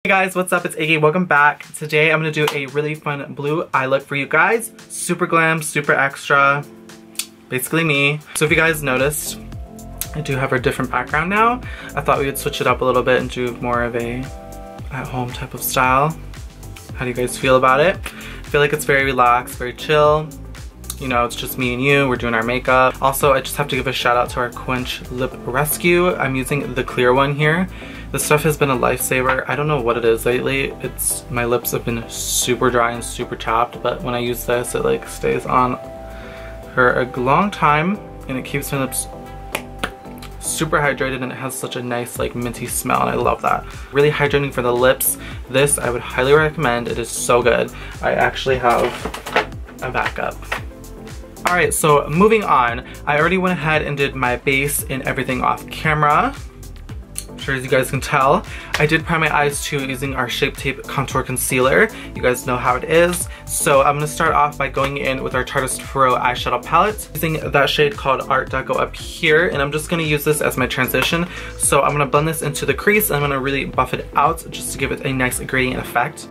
Hey guys, what's up? It's Iggy. Welcome back. Today I'm going to do a really fun blue eye look for you guys. Super glam, super extra, basically me. So if you guys noticed, I do have a different background now. I thought we would switch it up a little bit and do more of a at-home type of style. How do you guys feel about it? I feel like it's very relaxed, very chill. You know, it's just me and you, we're doing our makeup. Also, I just have to give a shout out to our Quench Lip Rescue. I'm using the clear one here. This stuff has been a lifesaver. I don't know what it is lately. My lips have been super dry and super chapped, but when I use this, it like stays on for a long time and it keeps my lips super hydrated, and it has such a nice like minty smell, and I love that. Really hydrating for the lips. This I would highly recommend. It is so good. I actually have a backup. Alright, so moving on, I already went ahead and did my base and everything off camera. I'm sure as you guys can tell. I did prime my eyes too using our Shape Tape Contour Concealer. You guys know how it is. So I'm going to start off by going in with our Tarte Pro eyeshadow palette, using that shade called Art Deco up here, and I'm just going to use this as my transition. So I'm going to blend this into the crease, and I'm going to really buff it out just to give it a nice gradient effect.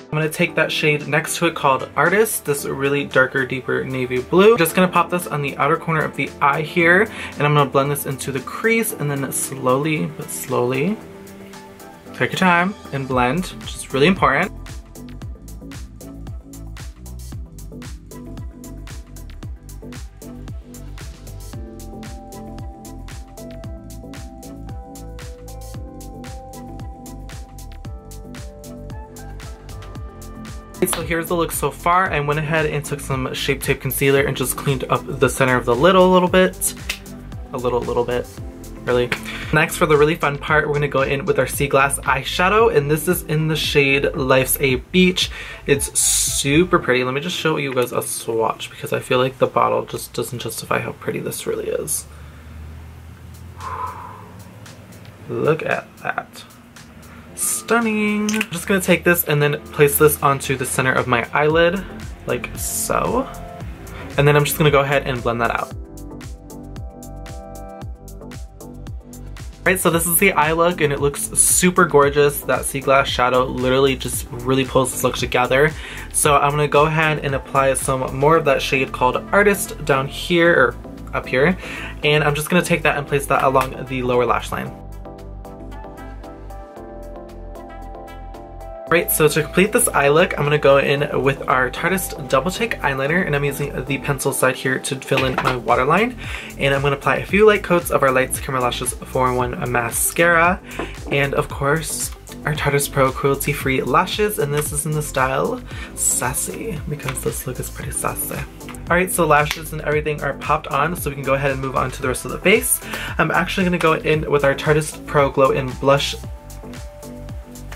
I'm going to take that shade next to it called Artist, this really darker, deeper navy blue. I'm just going to pop this on the outer corner of the eye here, and I'm going to blend this into the crease, and then slowly, but slowly, take your time and blend, which is really important. So here's the look so far. I went ahead and took some Shape Tape concealer and just cleaned up the center of the lid a little bit. A little bit, really. Next, for the really fun part, we're gonna go in with our Sea Glass eyeshadow, and this is in the shade Life's a Beach. It's super pretty. Let me just show you guys a swatch because I feel like the bottle just doesn't justify how pretty this really is. Look at that. Stunning. I'm just gonna take this and then place this onto the center of my eyelid, like so. And then I'm just gonna go ahead and blend that out. Alright, so this is the eye look, and it looks super gorgeous. That Sea Glass shadow literally just really pulls this look together. So I'm gonna go ahead and apply some more of that shade called Artist down here, or up here. And I'm just gonna take that and place that along the lower lash line. Right, so to complete this eye look, I'm going to go in with our Tarte Double Take eyeliner, and I'm using the pencil side here to fill in my waterline. And I'm going to apply a few light coats of our Lights Camera Lashes 4-in-1 mascara, and of course our Tarte Pro Cruelty Free lashes, and this is in the style Sassy, because this look is pretty sassy. Alright, so lashes and everything are popped on, so we can go ahead and move on to the rest of the face. I'm actually going to go in with our Tarte Pro Glow In Blush.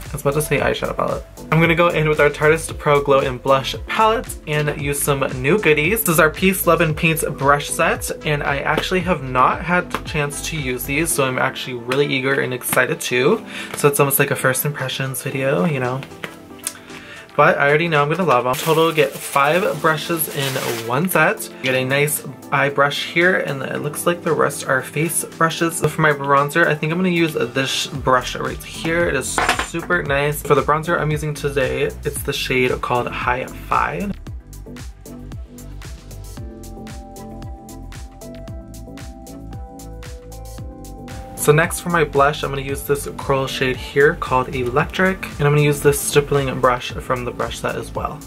I was about to say eyeshadow palette. I'm gonna go in with our Tarte Pro Glow In Blush palette and use some New Goodies. This is our Peace, Love, and Paint brush set, and I actually have not had the chance to use these, so I'm actually really eager and excited too. So it's almost like a first impressions video, you know. But I already know I'm gonna love them. Total, get 5 brushes in one set. Get a nice eye brush here, and it looks like the rest are face brushes. So for my bronzer, I think I'm gonna use this brush right here. It is super nice. For the bronzer I'm using today, it's the shade called High Fi. So next for my blush, I'm going to use this coral shade here called Electric, and I'm going to use this stippling brush from the brush set as well.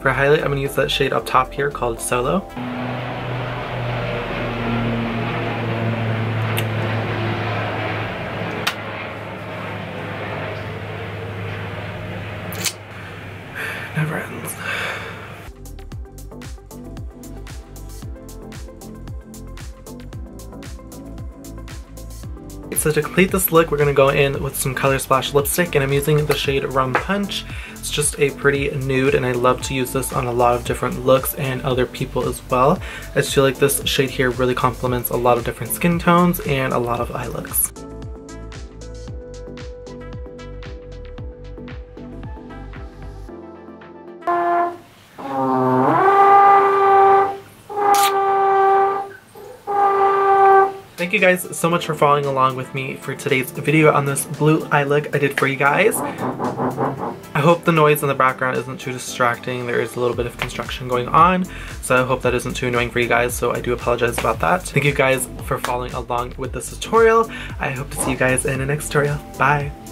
For highlight, I'm going to use that shade up top here called Solo. Never ends. So to complete this look, we're going to go in with some Color Splash lipstick, and I'm using the shade Rum Punch. It's just a pretty nude, and I love to use this on a lot of different looks and other people as well. I just feel like this shade here really complements a lot of different skin tones and a lot of eye looks. thank you guys so much for following along with me for today's video on this blue eye look I did for you guys. I hope the noise in the background isn't too distracting. There is a little bit of construction going on, so I hope that isn't too annoying for you guys, so I do apologize about that. Thank you guys for following along with this tutorial. I hope to see you guys in the next tutorial. Bye!